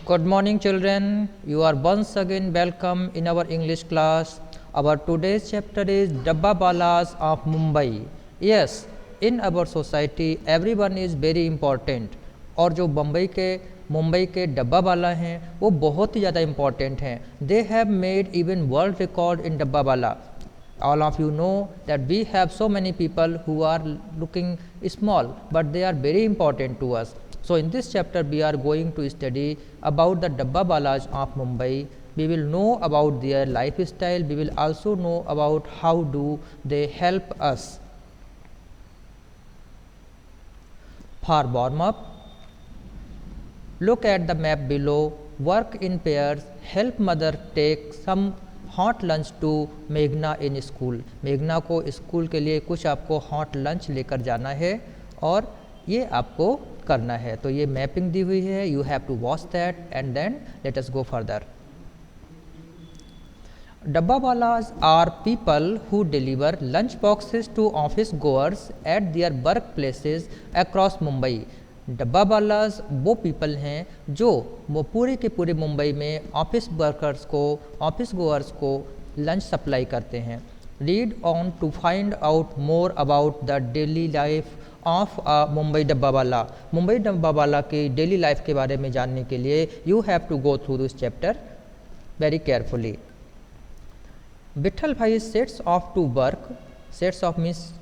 Good morning, children. You are once again welcome in our English class. Our today's chapter is Dabbawalas of Mumbai. Yes, in our society, everyone is very important. और जो मुंबई के डब्बावाला हैं वो बहुत ही ज़्यादा important हैं. They have made even world record in dabbawala. All of you know that we have so many people who are looking small, but they are very important to us. So in this chapter we are going to study about the Dabbawalas of Mumbai. We will know about their lifestyle. We will also know about how do they help us. For warm up, look at the map below. Work in pairs. Help mother take some hot lunch to मेघना in school. मेघना को school के लिए कुछ आपको hot lunch लेकर जाना है और ये आपको करना है. तो ये मैपिंग दी हुई है. You have to watch that and then let us go further. Dabbawalas are people who deliver lunch boxes to office goers at their workplaces across Mumbai. डब्बावालास वो पीपल हैं जो वो पूरे के पूरे मुंबई में ऑफिस वर्कर्स को ऑफिस गोअर्स को लंच सप्लाई करते हैं. Read on to find out more about the daily life of Mumbai dabbawala. Mumbai dabbawala की डेली लाइफ के बारे में जानने के लिए you have to go through this chapter very carefully. Vitthal bhai sets off to work. Sets off means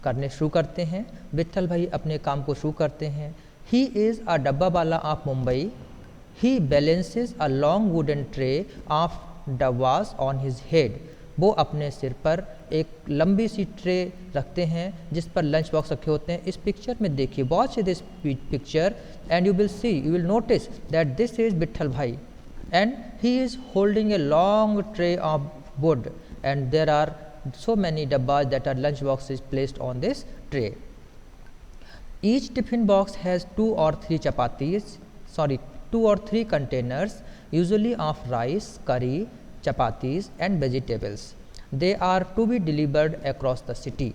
करने शुरू करते हैं. विठल भाई अपने काम को शुरू करते हैं. He is a dabbawala of Mumbai. He balances a long wooden tray of dabbas on his head. वो अपने सिर पर एक लंबी सी ट्रे रखते हैं जिस पर लंच बॉक्स रखे होते हैं. इस पिक्चर में देखिए, watch this picture and you will notice that this is Vitthal bhai and he is holding a long tray of wood and there are so many dabbas that are lunch boxes placed on this tray. Each tiffin box has two or three containers, usually of rice, curry, chapatis and vegetables. They are to be delivered across the city.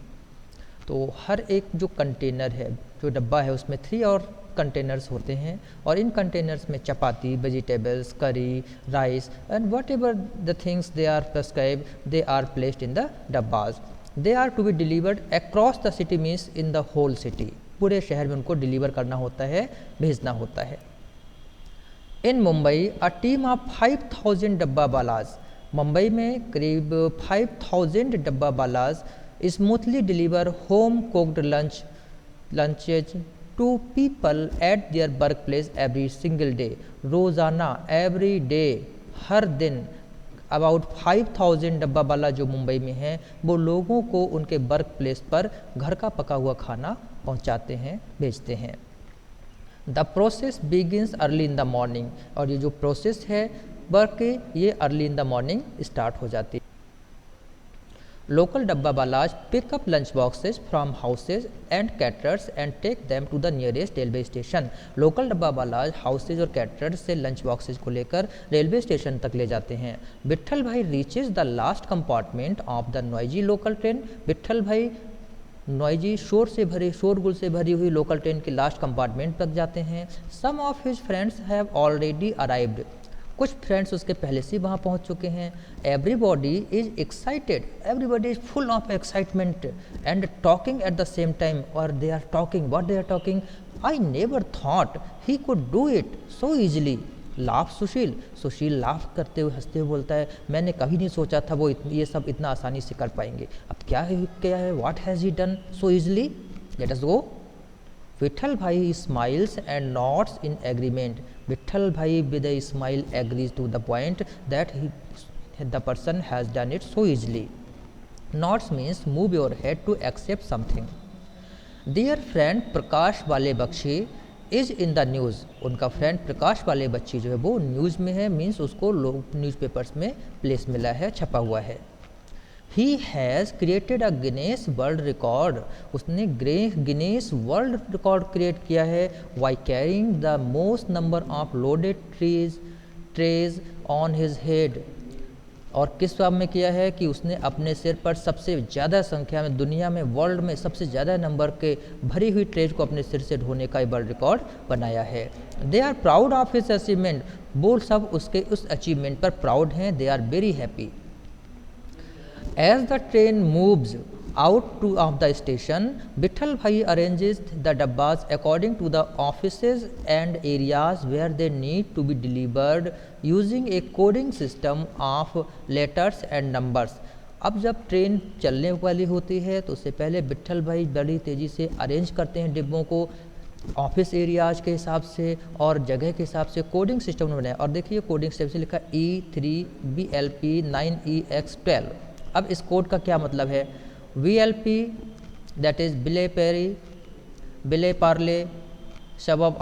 तो हर एक जो container है, जो डब्बा है, उसमें 3 और containers होते हैं और इन कंटेनर्स में chapati, vegetables, curry, rice and whatever the things they are prescribe they are placed in the dabbas. They are to be delivered across the city means in the whole city. पूरे शहर में उनको deliver करना होता है, भेजना होता है. In Mumbai a team of 5000 dabbawalas. Mumbai में करीब 5000 dabbawalas smoothly deliver home cooked lunches to people at their workplace every single day. रोज़ाना, every day, हर दिन अबाउट 5000 डब्बावाला जो मुंबई में हैं वो लोगों को उनके वर्क प्लेस पर घर का पका हुआ खाना पहुंचाते हैं, भेजते हैं. The process begins early in the morning. और ये जो प्रोसेस है वर्क की, ये early in the morning start हो जाती है. Local dabbawalas pick up lunch boxes from houses and caterers and take them to the nearest railway station. Local dabbawalas houses और caterers से lunch boxes को लेकर रेलवे स्टेशन तक ले जाते हैं. विठल भाई reaches the last compartment of the noisy local train. Vitthal भाई नॉइजी शोरगुल से भरी हुई लोकल ट्रेन के लास्ट कंपार्टमेंट तक जाते हैं. Some of his friends have already arrived. कुछ फ्रेंड्स उसके पहले से वहाँ पहुँच चुके हैं. Everybody is excited. Everybody is full of excitement and talking at the same time. और they are talking, what they are talking, I never thought he could do it so easily. Laugh Sushil. Sushil laugh करते हुए हंसते हुए बोलता है, मैंने कभी नहीं सोचा था वो ये सब इतना आसानी से कर पाएंगे. अब क्या है what has he done so easily. Let us go. Vitthal bhai smiles and nods in agreement. Vittal Bhai with a smile agrees to the point that the person has done it so easily. Nods means move your head to accept something. Their friend Prakash Wale Bakshi is in the news. उनका friend प्रकाश वाले बच्ची जो है वो news में है, means उसको लोग न्यूज़पेपर्स में प्लेस मिला है, छपा हुआ है. He has created a Guinness World Record. उसने गिनेस वर्ल्ड रिकॉर्ड क्रिएट किया है by carrying the most number of loaded trays on his head. और किस फॉर्म में किया है कि उसने अपने सिर पर सबसे ज़्यादा संख्या में, दुनिया में, वर्ल्ड में सबसे ज़्यादा नंबर के भरी हुई ट्रेज को अपने सिर से ढोने का वर्ल्ड रिकॉर्ड बनाया है। They are proud of his achievement, वो सब उसके उस अचीवमेंट पर प्राउड हैं, they are very happy. As the train moves out to of the station, Vitthal Bhai arranges the dabbas according to the offices and areas where they need to be delivered using a coding system of letters and numbers। अब जब train चलने वाली होती है तो उससे पहले विट्ठल भाई बड़ी तेज़ी से अरेंज करते हैं डिब्बों को ऑफिस एरियाज के हिसाब से और जगह के हिसाब से कोडिंग सिस्टम ने बनाया। और देखिए कोडिंग सिस्टम से लिखा E3BLP 9EX12। अब इस कोड का क्या मतलब है? VLP that is Vile Parle suburb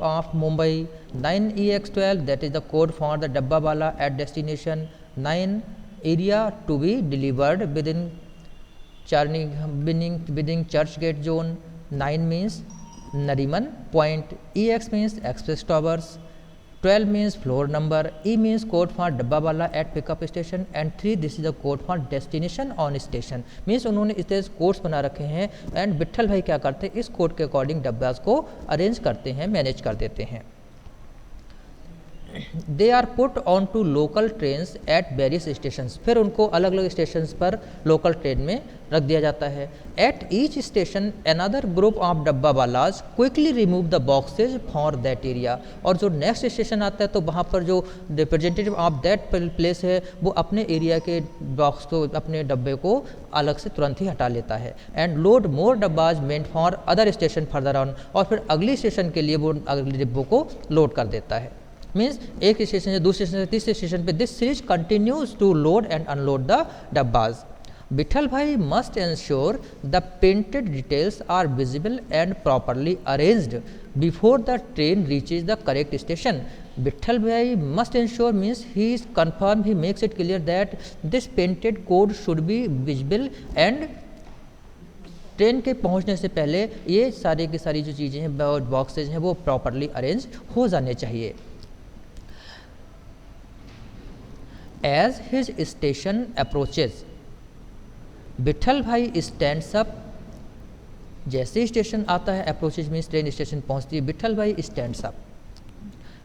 of Mumbai, 9EX12 that is the code for the Dabba Wala at destination, 9 area to be delivered within Church Gate zone, 9 means Nariman point, EX means express towers, 12 means floor number, E means code for डब्बा वाला at pickup station and 3 this is the code for destination on station। Means उन्होंने इस तरह codes बना रखे हैं and Vitthal भाई क्या करते हैं, इस कोड के अकॉर्डिंग डब्बास को अरेंज करते हैं, मैनेज कर देते हैं। They are put on to local trains at various stations, फिर उनको अलग अलग स्टेशंस पर लोकल ट्रेन में रख दिया जाता है। At each station another group of dabbawalas quickly remove the boxes for that area, और जो नेक्स्ट स्टेशन आता है तो वहाँ पर जो रिप्रेजेंटेटिव ऑफ दैट प्लेस है वो अपने एरिया के बॉक्स को, अपने डब्बे को अलग से तुरंत ही हटा लेता है। And load more dabbas meant for other station further on, और फिर अगली स्टेशन के लिए वो अगले डिब्बों को लोड कर देता है। मीन्स एक स्टेशन से दूसरे स्टेशन से तीसरे स्टेशन पे this series continues to load and unload the dabbas. Vitthal bhai must ensure the painted details are visible and properly arranged before the train reaches the correct station. Vitthal bhai must ensure means he is confirm, he makes it clear that this painted code should be visible and train के पहुंचने से पहले ये सारी की सारी जो चीज़ें हैं, बॉक्सेज हैं, वो प्रॉपरली अरेंज हो जाने चाहिए। As his station approaches, Vitthal भाई स्टैंड्स अप, जैसे ही स्टेशन आता है, अप्रोचेज मीन्स ट्रेन स्टेशन पहुंचती है, विट्ठल भाई stands up.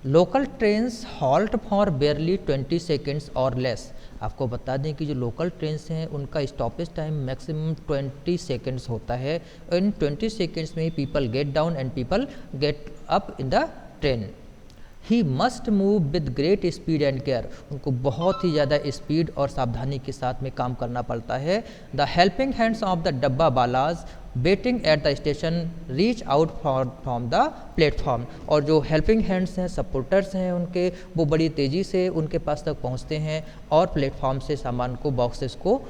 Local trains halt for बेयरली 20 seconds और लेस। आपको बता दें कि जो लोकल ट्रेन्स हैं उनका स्टॉपेज टाइम मैक्सिमम 20 सेकेंड्स होता है। इन 20 सेकेंड्स में ही people get down and people get up in the train. He must move with great speed and care, उनको बहुत ही ज़्यादा स्पीड और सावधानी के साथ में काम करना पड़ता है। The helping hands of the dabbawalas waiting at the station reach out from the platform, और जो हेल्पिंग हैंड्स हैं, सपोर्टर्स हैं उनके, वो बड़ी तेज़ी से उनके पास तक पहुंचते हैं और प्लेटफॉर्म से सामान को, बॉक्सेस को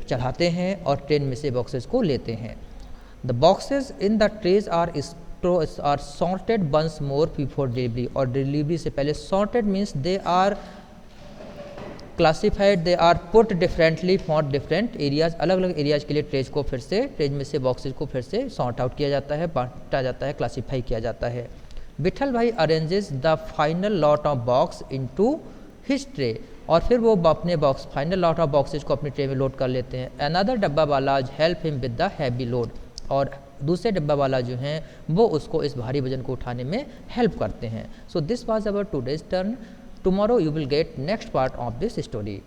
चढ़ाते हैं और ट्रेन में से बॉक्सेस को लेते हैं। The boxes in the trays are sorted once more before delivery, और डिलीवरी से पहले sorted means they are classified, they are put differently for different areas, अलग अलग एरियाज के लिए ट्रेज को फिर से, ट्रेज में से बॉक्सेज को फिर से सॉर्ट आउट किया जाता है, बांटा जाता है, क्लासीफाई किया जाता है। विट्ठल भाई arranges the final lot of box into his tray, और फिर वो अपने box, final lot of boxes को अपनी ट्रे में लोड कर लेते हैं। अनदर डब्बा वाला help him with the heavy load, और दूसरे डब्बा वाला जो हैं वो उसको इस भारी वजन को उठाने में हेल्प करते हैं। So this was our today's turn, tomorrow you will get next part of this story.